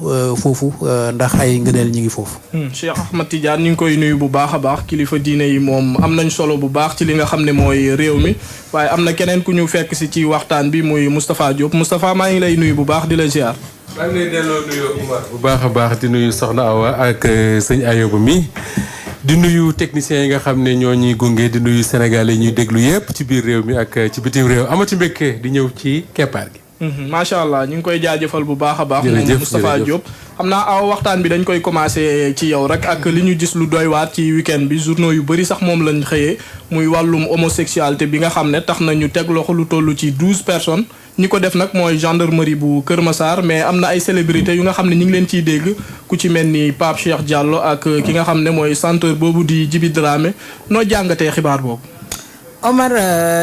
foofu ndax ay ngëneel ñi ngi foofu. Cheikh Ahmed Tidiane ñu ngi koy nuyu bu baax a baax kilifa diine yi moom am nañ solo bu baax ci li nga xam ne mooy réew mi waaye am na keneen ku ñu fekk si ci waxtaan bi muy Moustapha Diop Moustapha maa ngi lay nuyu bu baax di la ziar. maa ngi lay delloo nuyoo Oumar bu baax a baax di nuyu Soxna Awa ak sëñ Ayoba mi di nuyu techniciens yi nga xam ne ñoo ñuy gunge di nuyu Sénégalais yi ñuy déglu yépp ci biir réew mi ak ci bitim réew amati mbékkee di ñëw ci keppaar gi. macha allah ñu ngi koy jaajëfal bu baax a baax. moom Moustapha Diop xam naa aw waxtaan bi dañ koy commencé ci yow rek ak li ñu gis lu doy waat ci week-end bi journaux yu bëri sax moom lañ xëyee muy wàllum homosexualité bi nga xam ne tax na ñu teg loxo lu toll ci 12 personnes. ñi ko def nag mooy gendarmerie bu Kër Massar mais am na ay célébrités yu nga xam ne ñu ngi leen ciy dégg ku ci mel ni Pape Cheikh Diallo ak ki nga xam ne mooy chanteur boobu di Djiby Dramé noo jàngatee xibaar boobu. Omar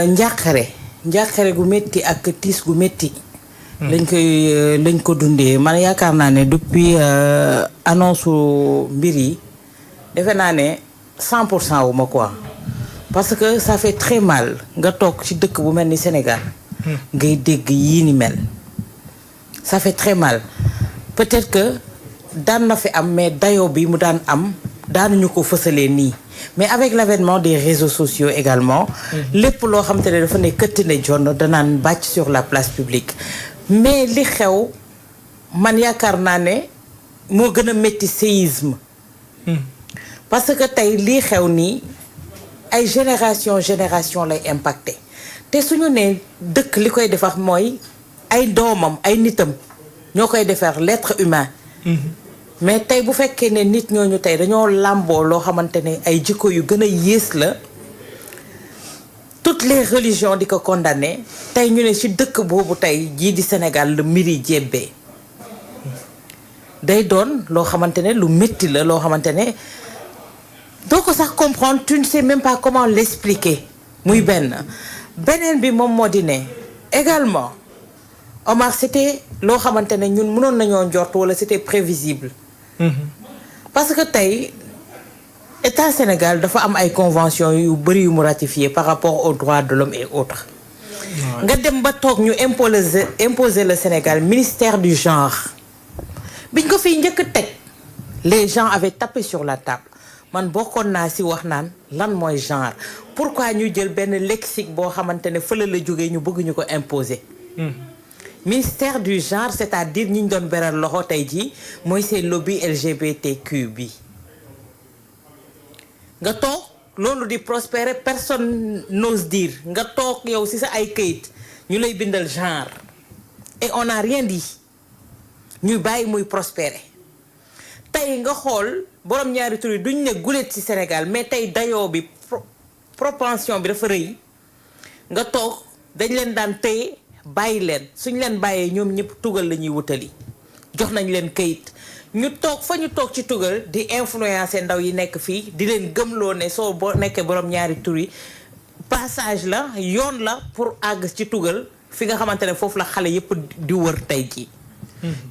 njàqare gu métti ak tiis gu métti. lañ ko dundee man yaakaar naa ne depuis annonce mbir yi defe naa ne 100% wu ma quoi parce que ça fait très mal nga toog ci dëkk bu mel ni Sénégal. ngay dégg yii ni mel. ça fait très mal peut-être que daan na fi am mais dayoo bi mu daan am daanuñu ko fësalee nii mais avec l'avènement des réseaux sociaux également. lépp loo xam te ne dafa ne këtt ne jonn danaan bàcc sur la place publique. mais li xew man yaakaar naa ne moo gën a métti séisme. parce que tey lii xew nii ay génération lay impacté te suñu ne dëkk li koy defar mooy ay doomam ay nitam ñoo koy defar l'être humain. mais tey bu fekkee ne nit ñooñu tey dañoo làmboo loo xamante ne ay jikko yu gën a yées la. toutes les religions di ko condamné tey ñu ne ci dëkk boobu tey jii di Sénégal lu mbiri jébbee day doon loo xamante ne lu métti la loo xamante ne doo ko sax comprendre tu ne sais même pas comment l'expliquer muy beneen bi moom moo di ne également Omar c'était loo xamante ne ñun mënoon nañoo njort wala c'était prévisible. parce que tey État Sénégal dafa am ay convention yu bëri yu mu ratifié par rapport aux droits de l'homme et autres. nga dem ba toog ñu imposer le Sénégal ministère du genre biñ ko fiy njëkk teg les gens avaient tapé sur la table man bokkoon naa ci wax naan lan mooy genre pourquoi ñu jël benn lexique boo xamante ne fële la jógee ñu bëgg ñu ko imposer. ministère du genre c'est-à-dire ñi ñu doon beral loxo tey jii mooy ces lobby LGBTQ bi. nga toog loolu di prospérer personne n'ose dire nga toog yow ci sa ay këyit ñu lay bindal genre et on n'a rien dit ñuy bàyyi muy prospérer tey nga xool borom ñaari tur yi duñ ne gulet ci Sénégal mais tey dayoo bi propension bi dafa rëy nga toog dañ leen daan téye bàyyi leen suñ leen bàyyee ñoom ñëpp tugal la ñuy wutali jox nañ leen këyit ñu toog fa ñu toog ci tugal di influencer ndaw yi nekk fii di leen gëmloo ne soo boo nekkee borom ñaari tur yi passage la yoon la pour àgg ci tugal fi nga xamante ne foofu la xale yépp di wër tey jii.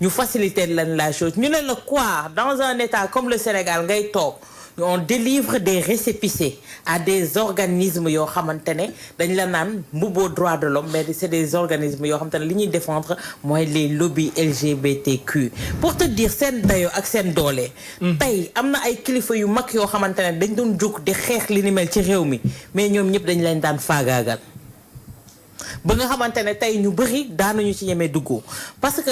ñu faciliter leen la chose ñu ne la quoi dans un état comme le Sénégal ngay toog on délivre des récépissés à des organismes yoo xamante ne dañ la naan mbubboo droit de l'homme mais c'est des organismes yoo xamante ne li ñuy défendre mooy les lobbies LGBTQ pour te dire seen dayoo ak seen doole. tey am na ay kilifa yu mag yoo xamante ne dañ doon jóg di xeex li ni mel ci réew mi mais ñoom ñëpp dañ leen daan faagaagal ba nga xamante ne tey ñu bëri daanuñu ci ñemee dugg parce que.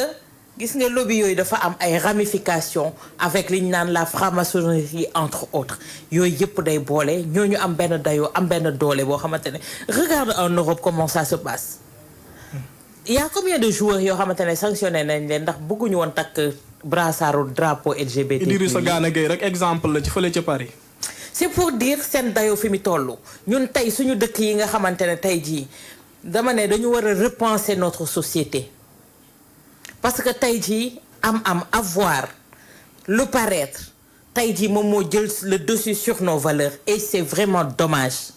gis nga lobby yooyu dafa am ay ramifications avec li ñu naan la franc-maçonnerie entre autres yooyu yëpp day boole ñooñu am benn dayoo am benn doole boo xamante ne regarde en Europe comment ça se passe. il y a combien de joueurs yoo xamante ne sanctionné nañ leen ndax bëgguñu woon takk brassaaru drapeau LGBT. Idrissa Gana Gueye rek exemple la ci fële ca Paris. c'est pour dire seen dayoo fi mu toll ñun tey suñu dëkk yi nga xamante ne tey jii dama ne dañu war a repenser notre société. parce que tey jii avoir le paraître tey jii moom moo jël le dessus sur nos valeurs et c'est vraiment dommage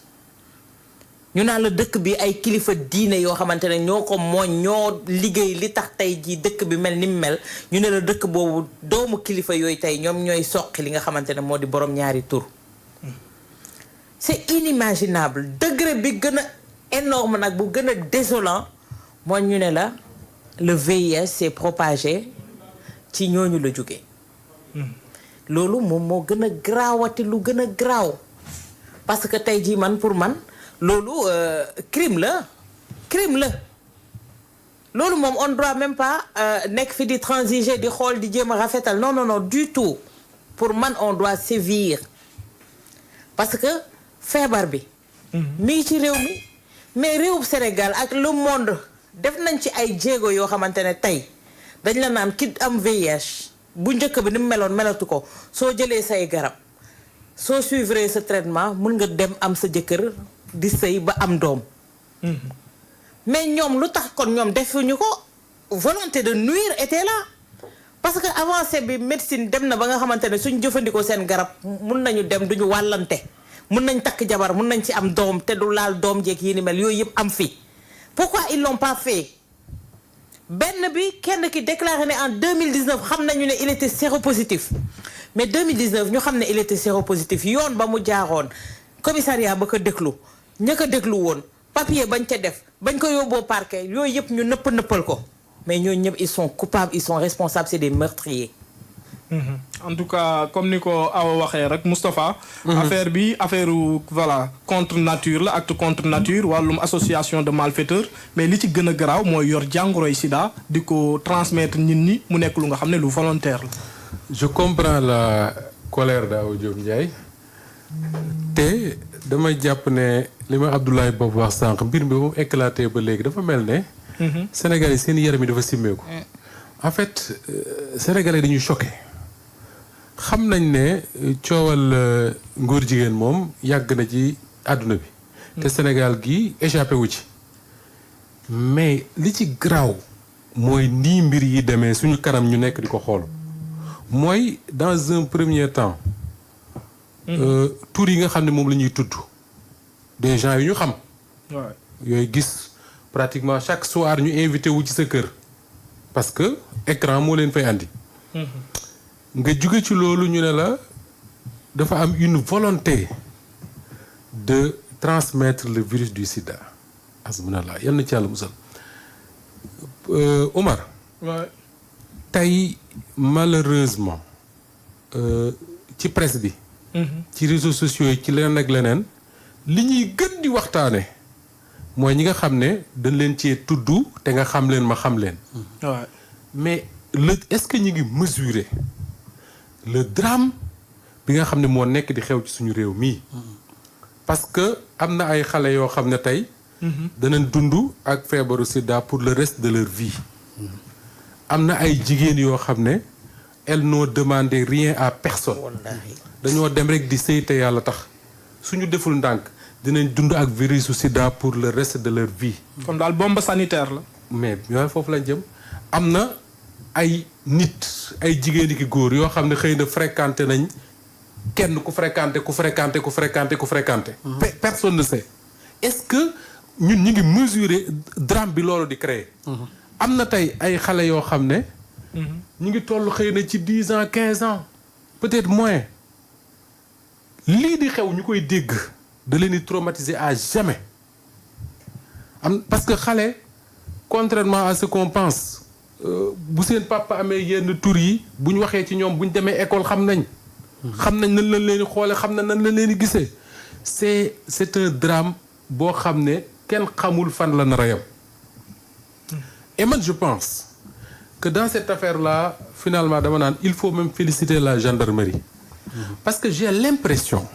ñu naan la dëkk bi ay kilifa diine yoo xamante ne ñoo ko mooñ ñoo liggéey li tax tey jii dëkk bi mel ni mu mel ñu ne la dëkk boobu doomu kilifa yooyu tey ñoom ñooy soqi li nga xamante ne moo di borom ñaari tur c'est inimaginable degré bi gën a énorme nag bu gën a désolant mooy ñu ne la le VIH s'est propagé ci ñooñu la jógee loolu moom moo gën a garaawati lu gën a garaaw parce que tey jii man pour man loolu crime la loolu moom on doit même pas nekk fi di transiger di xool di jéem a rafetal non non non du tout pour man on doit sévir parce que feebar bi mi ngi ci réew mi mais réewum Sénégal ak le monde def nañ ci ay jéego yoo xamante ne tey dañ la naan ki am VIH bu njëkk bi ni mu meloon melatu ko soo jëlee say garab soo suivre sa traitement mun nga dem am sa jëkkër di sëy ba am doom mais ñoom lu tax kon ñoom defuñu ko volonté de nuire était là parce que avancée bi médecine dem na ba nga xamante ne suñ jëfandikoo seen garab mun nañu dem duñu wàllante mun nañ takk jabar mun nañ ci am doom te du laal doom jeeg yi ni mel yooyu yëpp am fi pourquoi ils l'ont pas fait benn bi kenn ki déclaré ne en 2019 xam nañu ne il était séropositif mais 2019 ñu xam ne il était séropositif yoon ba mu jaaroon commissariat ba ko déglu ña ko déglu woon papier bañ ca def bañ ko yóbboo parquet yooyu yëpp ñu nëppal ko mais ñooñu ñëpp ils sont coupables ils sont responsables c'est des meurtriers. En tout cas comme ni ko Awa waxee rek Moustapha affaire bi voilà contre nature la acte contre nature wàllum association de malfaiteurs mais li ci gën a garaaw mooy yor jàngoroy sida di ko transmettre nit ñi mu nekk lu nga xam ne lu volontaire la. Je comprends la colère d'Awa Diop Ndiaye te damay jàpp ne li ma Abdoulaye Bob wax sànq mbir mi ba mu éclaté ba léegi dafa mel ne Sénégalais seen yaram yi dafa simmeeku en fait Sénégalais dañuy choqué xam nañ ne coowal ngóor jigéen moom yàgg na ci àdduna bi te Sénégal gi échappé wu ci mais li ci garaaw mooy nii mbir yi demee suñu kanam ñu nekk di ko xool mooy dans un premier temps tur yi nga xam ne moom la ñuy tudd des gens yu ñu xam yooyu gis pratiquement chaque soir ñu invité wu ci sa kër parce que écran moo leen fay andi nga jóge ci loolu ñu ne la dafa am une volonté de transmettre le virus du sida asbunallah yal na ci yàlla musal Omar tey malheureusement ci presse bi ci réseaux sociaux yi ci leneen ak leneen li ñuy gën di waxtaane mooy ñi nga xam ne dañ leen cee tudd te nga xam leen ma xam leen mais est-ce que ñu ngi mesurer le drame bi nga xam ne moo nekk di xew ci suñu réew mii parce que am na ay xale yoo xam ne tey danañ dund ak feebaru sida pour le reste de leur vie am na ay jigéen yoo xam ne elles n'ont demandé rien à personne dañoo dem rek di sëy te yàlla tax suñu deful ndànk dinañ dund ak virusu sida pour le reste de leur vie kon daal bombe sanitaire la mais yooyu foofu lañ jëm am na ay nit ay jigéen ki góor yoo xam ne xëy na fréquenté nañ kenn ku fréquenté personne ne sait est-ce que ñun ñu ngi mesurer drame bi loolu di créer am na tey ay xale yoo xam ne ñu ngi toll xëy na ci 10 ans 15 ans peut-être moins lii di xew ñu koy dégg da leen di traumatiser à jamais parce que xale contrairement à ce qu'on pense bu seen papa amee yenn tur yi bu ñu waxee ci ñoom bu ñu demee école xam nañ nan lañ leen di xoole xam na nan lañ leen di gisee c'est un drame boo xam ne kenn xamul fan la nar a yem et man je pense que dans cette affaire-là finalement dama naan il faut même féliciter la gendarmerie parce que j'ai l'impression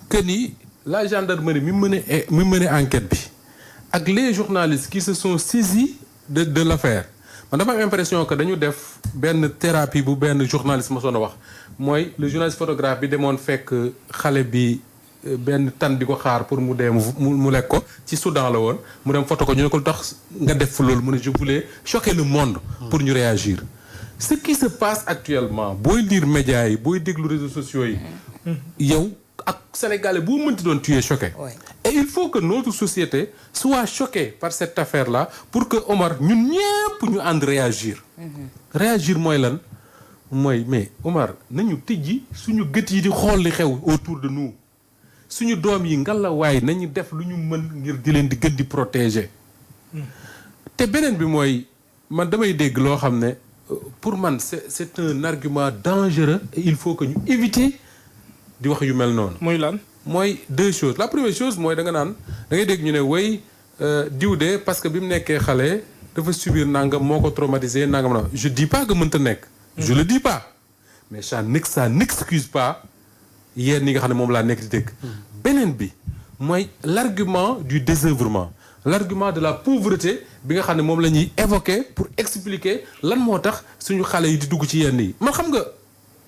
que ni la gendarmerie mi mëne enquête bi ak les journalistes qui se sont saisis de l'affaire man dama am impression que dañu def benn thérapie bu benn journaliste ma soon a wax mooy le journaliste photographe bi demoon fekk xale bi benn tan di ko xaar pour mu dee mu lekk ko ci Soudan la woon mu dem photo ko ñu ne ko lu tax nga def loolu mu ne je voulais choquer le monde pour ñu réagir ce qui se passe actuellement booy lire médias yi booy déglu réseaux sociaux yi yow ak sénégalais boo mënti doon tu es choqué et il faut que notre société soit choquée par cette affaire-là pour que Omar ñun ñëpp ñu ànd réagir réagir mooy lan mooy mais Omar nañu tijji suñu gët yi di xool li xew autour de nous suñu doom yi ngalawaay nañu def lu ñu mën ngir di leen di gën di protéger te beneen bi mooy man damay dégg loo xam ne pour man c'est un argument dangereux et il faut que ñu éviter di wax yu mel noonu. muy lan. mooy deux choses la première chose mooy da nga naan da ngay dégg ñu ne way diw de parce que bi mu nekkee xale dafa subir nangam moo ko traumatisé nangam na je dis pas que mënta nekk. je le dis pas mais ça n'excuse pas yéen ñi nga xam ne moom laa nekk di dégg. beneen bi mooy l'argument du désœuvrement l'argument de la pauvreté bi nga xam ne moom la ñuy évoquer pour expliquer lan moo tax suñu xale yi di dugg ci yenn yi man xam nga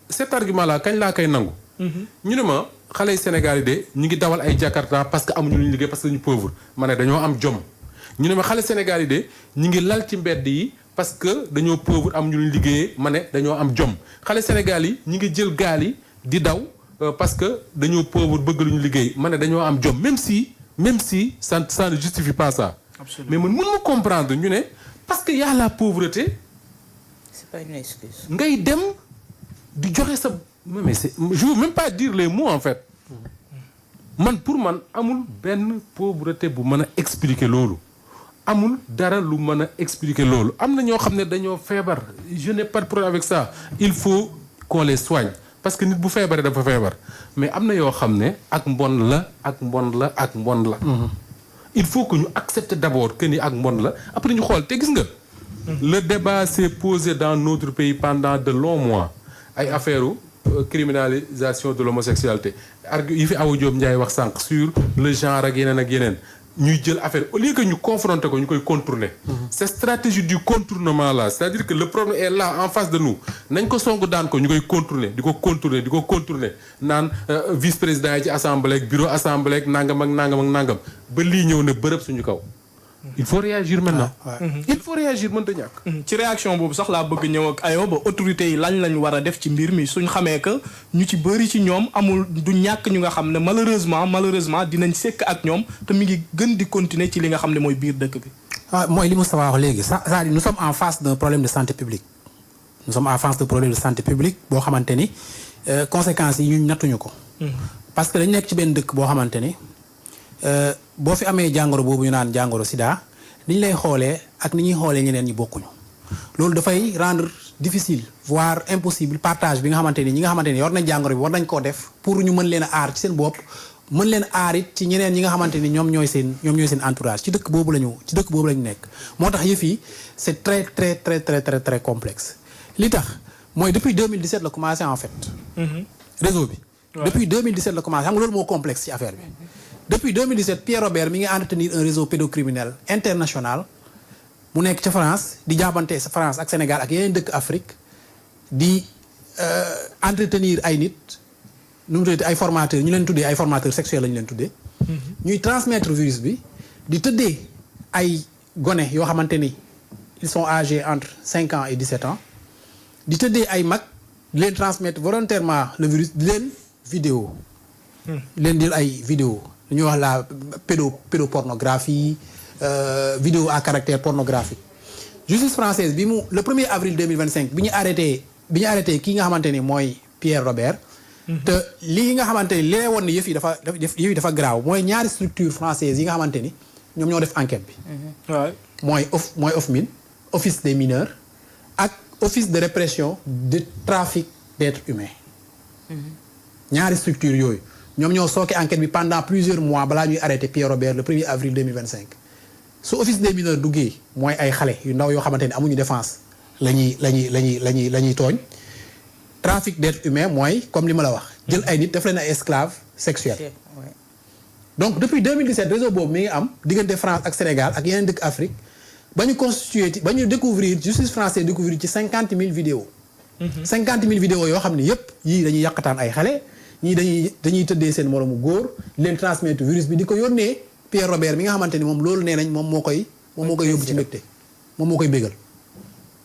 cet argument là kañ laa koy nangu. ñu ne ma xale yi Sénégal yi de ñu ngi dawal ay Jakarta parce que amuñu lu ñu liggéey parce que dañu pauvre ma ne dañoo am jom. ñu ne ma xale Sénégal yi de ñu ngi lal ci mbedd yi parce que dañoo pauvre amuñu lu ñu liggéeyee ma ne dañoo am jom xale Sénégal yi ñu ngi jël gaal yi di daw parce que dañoo pauvre bëgg lu ñu liggéey ma ne dañoo am jom même si ça ne justifie pas ça. Absolument. Mais man mënuma comprendre ñu ne parce que y a la pauvreté. c'est pas une excuse. ngay dem di joxe sa. mais je veux même pas dire les mots en fait man pour man amul benn pauvreté bu mën a expliquer loolu amul dara lu mën a expliquer loolu am na ñoo xam ne dañoo feebar je n'ai pas de problème avec ça il faut qu'on les soigne parce que nit bu feebaree dafa feebar mais am na yoo xam ne ak mbon la ak mbon la ak mbon la il faut que ñu accepter d'abord que ni ak mbon la après ñu xool te gis nga le débat s'est posé dans notre pays pendant de longs mois ay affaire criminalisation de l'homosexualité yi fi Awa Diop Ndiaye wax sànq sur le genre ak yeneen ñuy jël affaire au lieu que ñu confronter ko ñu koy contourner. cette stratégie du contournement là c'est-à-dire que le problème est là en face de nous nañ ko song daan ko ñu koy contourner di ko contourner naan vice-président yi ci assemblée ak bureau assemblée ak nangam ak nangam ak nangam ba lii ñëw ne bërëb suñu kaw. il faut réagir maintenant. il faut réagir mënta ñàkk. ci réaction boobu sax laa bëgg ñëw ak ayo ba autorités yi lañ war a def ci mbir mi suñ xamee que ñu ci bëri ci ñoom amul du ñàkk ñu nga xam ne malheureusement dinañ sekk ak ñoom te mi ngi gën di continuer ci li nga xam ne mooy biir dëkk bi. mooy li Moustapha wax léegi c'est-à-dire nous sommes en face d'un problème de santé publique nous sommes en face d'un problème de santé publique boo xamante ni conséquences yi ñu nattuñu ko. parce que dañu nekk ci benn dëkk boo xamante ni. boo fi amee jàngoro boobu ñu naan jàngoro sida ni ñu lay xoolee ak ni ñuy xoolee ñeneen ñi bokkuñu loolu dafay rendre difficile voire impossible partage bi nga xamante ni ñi nga xamante ni yor nañ jàngoro bi war nañ koo def pour ñu mën leen a aar ci seen bopp mën leen aar it ci ñeneen ñi nga xamante ni ñoom ñooy seen entourage ci dëkk boobu lañu nekk moo tax yëf yi c'est très très très très très très complexe li tax mooy depuis 2017 la commencé en fait. réseau bi. depuis 2017 la commencé xam nga loolu moo complexe ci affaire bi. depuis 2017 Pierre Robert mi ngi entretenir un réseau pédocriminel international mu nekk ca France di jaabante France ak Sénégal ak yeneen dëkk Afrique di entretenir ay nit nu mu tuddee ay formateurs ñu leen tuddee ay formateurs sexuels la ñu leen tuddee. ñuy transmettre virus bi di tëddee ay gone yoo xamante ni ils sont âgés entre 5 ans et 17 ans di tëddee ay mag di leen transmettre volontairement le virus di leen vidéo leen di ay vidéo dañuy wax la pédopornographie vidéo à caractère pornographique justice française bi mu le 1er avril 2025 bi ñu arrêté kii nga xamante ni mooy Pierre Robert te lii nga xamante ni lee woon ne yëf yi dafa graaw mooy ñaari structure française yi nga xamante ni ñoom ñoo def enquête bi mooy OFMIN office des mineurs ak office de répression de trafic d'êtres humains ñaari structure yooyu ñoom ñoo sooke enquête bi pendant plusieurs mois balaa ñuy arrêté Pierre Robert le 1er avril 2025 su office des mineurs duggee mooy ay xale yu ndaw yoo xamante ni amuñu défense la ñuy tooñ trafic d'êtres humains mooy comme li ma la wax jël ay nit def leen ay esclaves sexuels donc depuis 2017 réseau boobu mi ngi am diggante France ak Sénégal ak yeneen dëkk Afrique ba ñu constitué ba ñu découvrir justice française découvrir ci 50 000 vidéos 50 000 vidéos yoo xam ne yépp yii dañuy yàqataan ay xale ñii dañuy tëddee seen moromu góor leen transmettre virus bi di ko yónnee Pierre Robert mi nga xamante ni moom loolu nee nañ moom moo koy yóbbu ci mbégte moom moo koy bégal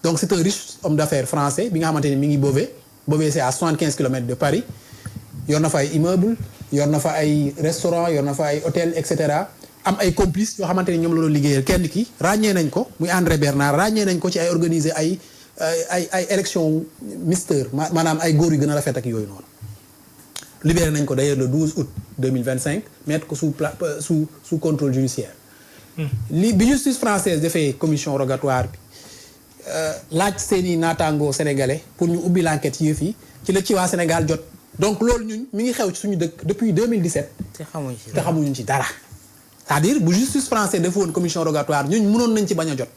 donc c'est un riche homme d'affaires français bi nga xamante ni mi ngi Beauvais c'est à 75 kilomètres de Paris yor na fa ay immeuble yor na fa ay restaurant yor na fa ay hôtel et cetera am ay complices yoo xamante ni ñoom la doon liggéeyal kenn ki ràññee nañ ko muy André Bernard ràññee nañ ko ci ay organiser ay élection Mister maanaam ay góor yu gën a rafet ak yooyu noonu libéré nañ ko d'ailleurs le 12 août 2025 mettre ko sous contrôle judiciaire bi justice française defee commission rogatoire bi laaj seeni naataangoo sénégalais pour ñu ubbi l'enquête yëf yi ci la ci waa Sénégal jot donc loolu ñun mi ngi xew ci suñu dëkk depuis 2017. te xamuñu ci dara. c'est-à-dire bu justice français defu woon commission rogatoire ñun mënoon nañ ci bañ a jot.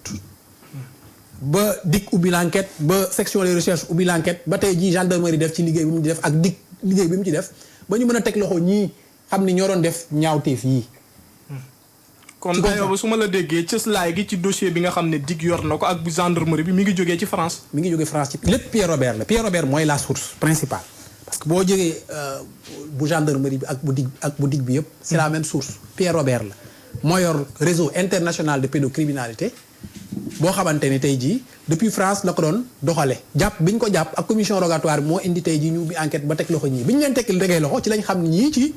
ba DIC ubbi l'enquête ba section de recherche ubbi l'enquête ba tey jii gendarmerie def ci liggéey bi mu ci def ak DIC liggéey bi mu ci def ba ñu mën a teg loxo ñii xam ni ñoo doon def ñaawteef yii. kon aywa su ma la déggee cëslaay gi ci dossier bi nga xam ne DIC yor na ko ak bu gendarmerie bi mi ngi jógee ci France. mi ngi jógee France ci lépp Pierre Robert la Pierre Robert mooy la source principale. parce que boo jógee bu gendarmerie bi ak bu DIC bi yëpp. c'est la même source Pierre Robert la. moo yor réseau international de pédocriminalité boo xamante ni tey jii depuis France la ko doon doxale jàpp bi ñu ko jàpp ak commission rogatoire bi moo indi tey jii ñu ubbi enquête ba teg loxo ñii bi ñu leen tegee loxo ci lañ xam ni ñii ci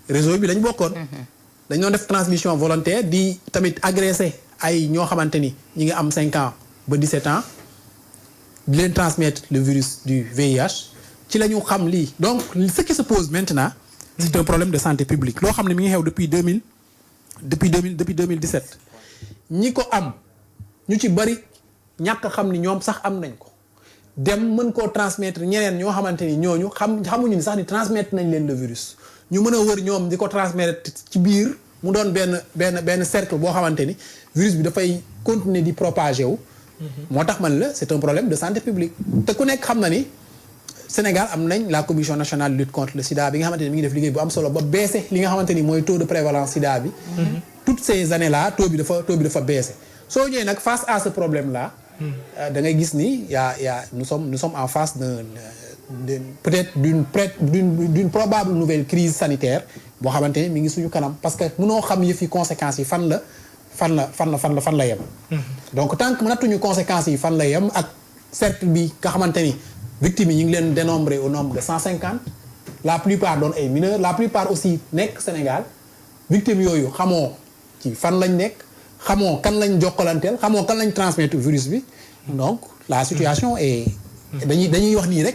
réseau bi lañ bokkoon. dañ doon def transmission volontaire di tamit agressé ay ñoo xamante ni ñi ngi am 5 ans ba 17 ans di leen transmettre le virus du VIH ci la ñu xam lii donc ce qui se pose maintenant. c'est un problème de santé publique loo xam ne mi ngi xew depuis 2017 ñi ko am ñu ci bari ñàkk xam ni ñoom sax am nañ ko dem mën koo transmettre ñeneen ñoo xamante ni ñooñu xamuñu ni sax ni transmettre nañ leen le virus ñu mën a wër ñoom di ko transmettre ci biir mu doon benn cercle boo xamante ni virus bi dafay continuer di propager wu. moo tax man la c'est un problème de santé publique te ku nekk xam na ni Sénégal am nañ la commission nationale de lutte contre le sida bi nga xamante ni mi ngi def liggéey bu am solo ba baissé li nga xamante ni mooy taux de prévalence sida bi. toutes ces années là taux bi dafa baissé soo ñëwee nag face à ce problème là. da ngay gis ni nous sommes en face peut-être d'une probable nouvelle crise sanitaire boo xamante ni mi ngi suñu kanam parce que mënoo xam yëfi conséquences yi fan la yem. donc tant que nattuñu conséquences yi fan la yem ak cercle bi nga xamante ni victimes yi ñu ngi leen dénombré au nombre de 150 la plupart doon ay mineurs la plupart aussi nekk Sénégal victimes yooyu xamoo ci fan lañ nekk xamoo kan lañ jokkalanteel xamoo kan lañ transmettre virus bi donc la situation est dañuy wax nii rek.